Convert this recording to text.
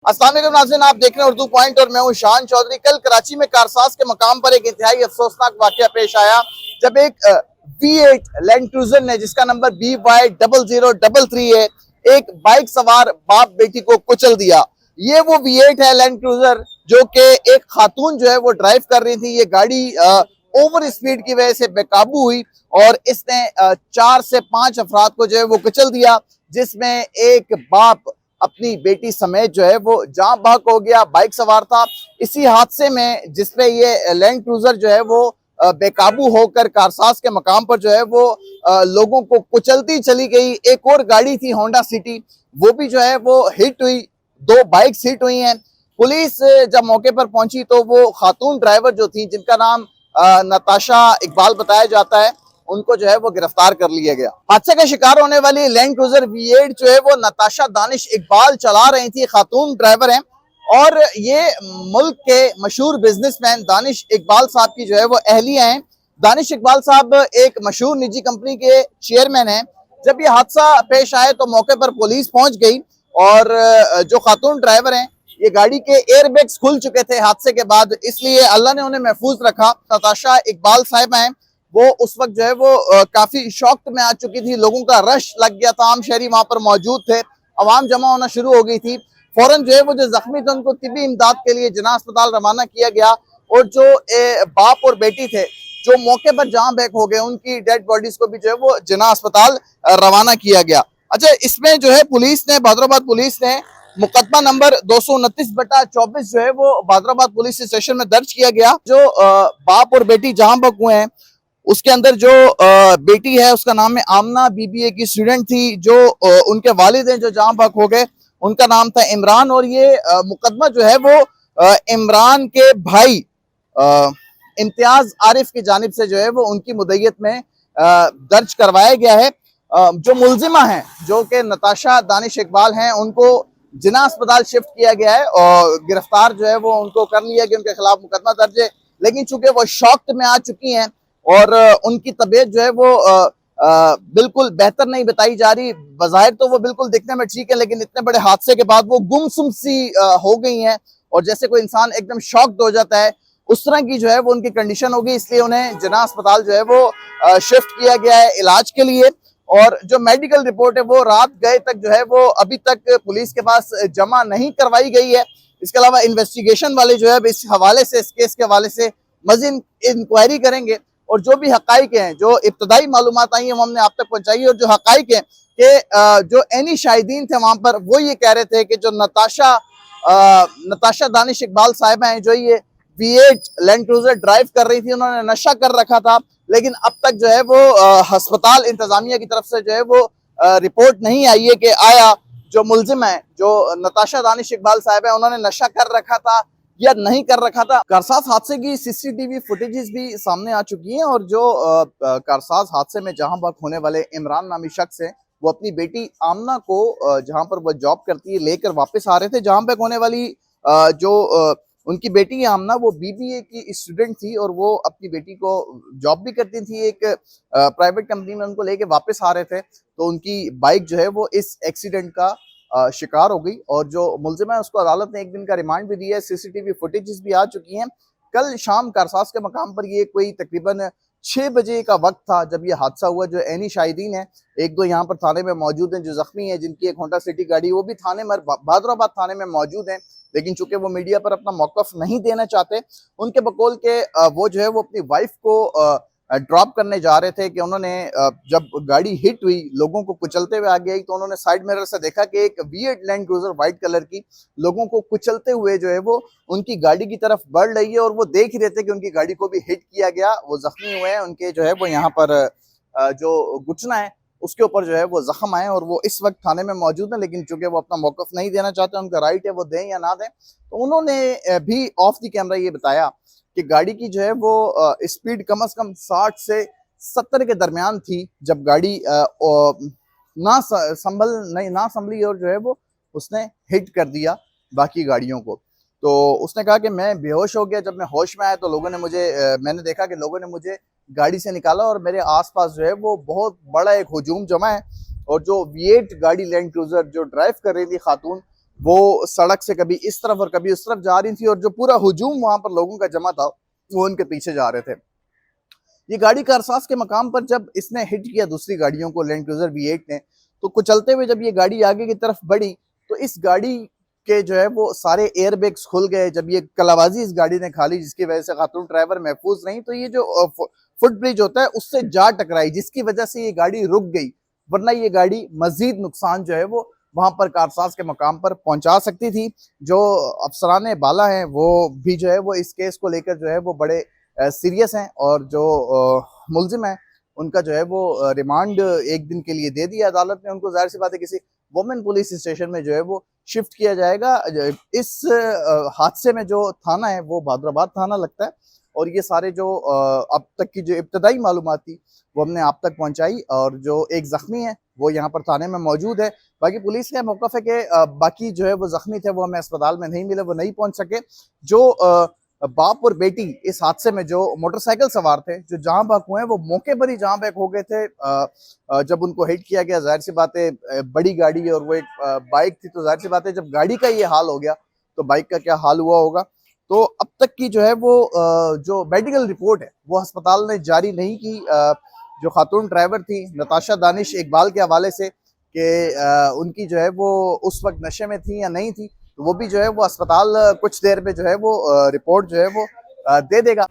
अस्सलाम वालेकुम नाज़रीन, आप देख रहे हैं उर्दू पॉइंट और मैं हूं शान चौधरी। कल कराची में कारसाज के मकाम पर एक इंतहाई अफसोसनाक वाकया पेश आया जब एक V8 लैंड क्रूजर ने, जिसका नंबर BY0033 है, एक बाइक सवार बाप बेटी को कुचल दिया। ये वो V8 है लैंड क्रूजर जो कि एक खातून जो है वो ड्राइव कर रही थी। ये गाड़ी ओवर स्पीड की वजह से बेकाबू हुई और इसने 4 से 5 अफराद को जो है वो कुचल दिया, जिसमें एक बाप अपनी बेटी समेत जो है वो जाँ बहक हो गया। बाइक सवार था। इसी हादसे में जिसपे ये लैंड क्रूजर जो है वो बेकाबू होकर कारसाज के मकाम पर जो है वो लोगों को कुचलती चली गई। एक और गाड़ी थी होंडा सिटी, वो भी जो है वो हिट हुई। 2 बाइक्स हिट हुई हैं। पुलिस जब मौके पर पहुंची तो वो खातून ड्राइवर जो थी, जिनका नाम नताशा इकबाल बताया जाता है, उनको जो है वो गिरफ्तार कर लिया गया। हादसे का शिकार होने वाली लैंड क्रूजर V8 जो है वो नताशा दानिश इकबाल चला रही थी, खातून ड्राइवर हैं। और ये मुल्क के मशहूर बिजनेसमैन दानिश इकबाल साहब की जो है वो अहलिया हैं। दानिश इकबाल साहब एक मशहूर निजी कंपनी के चेयरमैन हैं। जब ये हादसा पेश आए तो मौके पर पुलिस पहुंच गई और जो खातून ड्राइवर हैं, ये गाड़ी के एयरबैग्स खुल चुके थे हादसे के बाद, इसलिए अल्लाह ने उन्हें महफूज रखा। नताशा इकबाल साहिबा हैं, वो उस वक्त जो है वो काफी शौक में आ चुकी थी। लोगों का रश लग गया था, आम शहरी वहां पर मौजूद थे, अवाम जमा होना शुरू हो गई थी। फौरन जो है वो जो जख्मी थे उनको तिबी इमदाद के लिए जिना अस्पताल रवाना किया गया और जो बाप और बेटी थे जो मौके पर जाम बहक हो गए, उनकी डेड बॉडीज को भी जो है वो जिना अस्पताल रवाना किया गया। अच्छा, इसमें जो है पुलिस ने, बहादुराबाद पुलिस ने मुकदमा नंबर 229/24 जो है वो बहादुराबाद पुलिस स्टेशन में दर्ज किया गया। जो बाप और बेटी जहां बहक हुए हैं, उसके अंदर जो बेटी है उसका नाम है आमना, BBA की स्टूडेंट थी। जो उनके वालिद हैं जो जहां बहक हो गए, उनका नाम था इमरान। और ये मुकदमा जो है वो इमरान के भाई इम्तियाज आरिफ की जानिब से जो है वो उनकी मुद्दत में दर्ज करवाया गया है। जो मुलजिमा हैं जो कि नताशा दानिश इकबाल हैं, उनको जिना अस्पताल शिफ्ट किया गया है और गिरफ्तार जो है वो उनको कर लिया गया। उनके खिलाफ मुकदमा दर्ज है, लेकिन चूंकि वो शौक में आ चुकी हैं और उनकी तबीयत जो है वो बिल्कुल बेहतर नहीं बताई जा रही। बज़ाहिर तो वो बिल्कुल दिखने में ठीक है, लेकिन इतने बड़े हादसे के बाद वो गुमसुम सी हो गई हैं और जैसे कोई इंसान एकदम शॉक्ड हो जाता है, उस तरह की जो है वो उनकी कंडीशन होगी। इसलिए उन्हें जिना अस्पताल जो है वो शिफ्ट किया गया है इलाज के लिए। और जो मेडिकल रिपोर्ट है वो रात गए तक जो है वो अभी तक पुलिस के पास जमा नहीं करवाई गई है। इसके अलावा इन्वेस्टिगेशन वाले जो है इस हवाले से, इस केस के हवाले से मज़ीद इंक्वायरी करेंगे और जो भी हकाइक हैं, जो इब्तदाई मालूमात आई हैं, वो हमने आप तक पहुंचाई। और जो हकाइक हैं कि जो एनी शाहिदीन थे वहां पर, वो ये कह रहे थे कि जो नताशा दानिश इकबाल साहिबा हैं, जो ये V8 लैंड क्रूजर ड्राइव कर रही थी, उन्होंने नशा कर रखा था। लेकिन अब तक जो है वो अस्पताल इंतजामिया की तरफ से जो है वो रिपोर्ट नहीं आई है कि आया जो मुलजिम है, जो नताशा दानिश इकबाल साहिब है, उन्होंने नशा कर रखा था या नहीं कर रखा था। कारसाज हादसे की CCTV फुटेजेस भी सामने आ चुकी हैं और जो कारसाज हादसे में जहां बहक होने वाले इमरान नामी शख्स है, वो अपनी बेटी आमना को जहां पर वो जॉब करती है लेकर वापस आ रहे थे। जहां बहक होने वाली जो उनकी बेटी है आमना, वो BBA की स्टूडेंट थी और वो अपनी बेटी को जॉब भी करती थी एक प्राइवेट कंपनी में। उनको लेके वापस आ रहे थे तो उनकी बाइक जो है वो इस एक्सीडेंट का शिकार हो गई और जो मुलजिम है उसको अदालत ने 1 दिन का रिमांड भी दिया है। CCTV फुटेजेस भी आ चुकी हैं। कल शाम कारसाज के मकाम पर ये कोई तकरीबन 6 बजे का वक्त था जब ये हादसा हुआ। जो एनी शाहिदीन है, 1-2 यहाँ पर थाने में मौजूद हैं, जो जख्मी है, जिनकी एक होंडा सिटी गाड़ी, वो भी थाने में, बहादुराबाद थाने में मौजूद हैं। लेकिन चूंकि वो मीडिया पर अपना मौकफ नहीं देना चाहते, उनके बकौल के वो जो है वो अपनी वाइफ को ड्रॉप करने जा रहे थे कि उन्होंने जब गाड़ी हिट हुई, लोगों को कुचलते हुए आगे आई, तो उन्होंने साइड मिरर से देखा कि एक V8 land cruiser white colour की लोगों को कुचलते हुए जो है वो उनकी गाड़ी की तरफ बढ़ रही है। और वो देख ही रहे थे कि उनकी गाड़ी को भी हिट किया गया। वो जख्मी हुए हैं, उनके जो है वो यहाँ पर जो घुटना है उसके ऊपर जो है वो जख्म आए और वो इस वक्त थाने में मौजूद है। लेकिन चूंकि वो अपना मौकफ नहीं देना चाहते, उनका राइट है वो दें या ना दें, तो उन्होंने भी ऑफ द कैमरा ये बताया कि गाड़ी की जो है वो स्पीड कम से कम 60 से 70 के दरमियान थी जब गाड़ी ना संभली और जो है वो उसने हिट कर दिया बाकी गाड़ियों को। तो उसने कहा कि मैं बेहोश हो गया। जब मैं होश में आया तो मैंने देखा कि लोगों ने मुझे गाड़ी से निकाला और मेरे आसपास जो है वो बहुत बड़ा एक हुजूम जमा है। और जो V8 गाड़ी लैंड क्रूजर जो ड्राइव कर रही थी खातून, वो सड़क से कभी इस तरफ और कभी उस तरफ जा रही थी, और जो पूरा हुजूम वहां पर लोगों का जमा था वो उनके पीछे जा रहे थे। ये गाड़ी कारसाज के मकाम पर जब इसने हिट किया दूसरी गाड़ियों को, लैंड क्रूजर V8 ने, तो कुचलते हुए जब ये गाड़ी आगे की तरफ बढ़ी तो इस गाड़ी के जो है वो सारे एयरबैग्स खुल गए। जब ये कलाबाजी इस गाड़ी ने खा ली, जिसकी वजह से खातून ड्राइवर महफूज नहीं, तो ये जो फुट ब्रिज होता है उससे जा टकराई, जिसकी वजह से ये गाड़ी रुक गई, वरना ये गाड़ी मजीद नुकसान जो है वो वहां पर कारसाज के मकाम पर पहुंचा सकती थी। जो अफसरान बाला हैं वो भी जो है वो इस केस को लेकर जो है वो बड़े सीरियस हैं, और जो मुलजिम है उनका जो है वो रिमांड एक दिन के लिए दे दिया अदालत ने उनको। जाहिर सी बात है किसी वुमेन पुलिस स्टेशन में जो है वो शिफ्ट किया जाएगा। इस हादसे में जो थाना है वो बहादुराबाद थाना लगता है, और ये सारे जो अब तक की जो इब्तदाई मालूमात थी वो हमने आप तक पहुंचाई, और जो एक जख्मी है वो यहाँ पर थाने में मौजूद है। बाकी पुलिस का मौक़िफ़ है कि बाकी जो है वो जख्मी थे वो हमें अस्पताल में नहीं मिले, वो नहीं पहुंच सके। जो बाप और बेटी इस हादसे में जो मोटरसाइकिल सवार थे, जो जहां बहक हुए हैं, वो मौके पर ही जहां बहक हो गए थे। जब उनको हिट किया गया, जाहिर सी बात है बड़ी गाड़ी और वो एक बाइक थी, तो जाहिर सी बात है जब गाड़ी का ये हाल हो गया तो बाइक का क्या हाल हुआ होगा। तो अब तक की जो है वो जो मेडिकल रिपोर्ट है वो अस्पताल ने जारी नहीं की। जो खातून ड्राइवर थी नताशा दानिश इकबाल के हवाले से कि उनकी जो है वो उस वक्त नशे में थी या नहीं थी, तो वो भी जो है वो अस्पताल कुछ देर में जो है वो रिपोर्ट जो है वो दे देगा।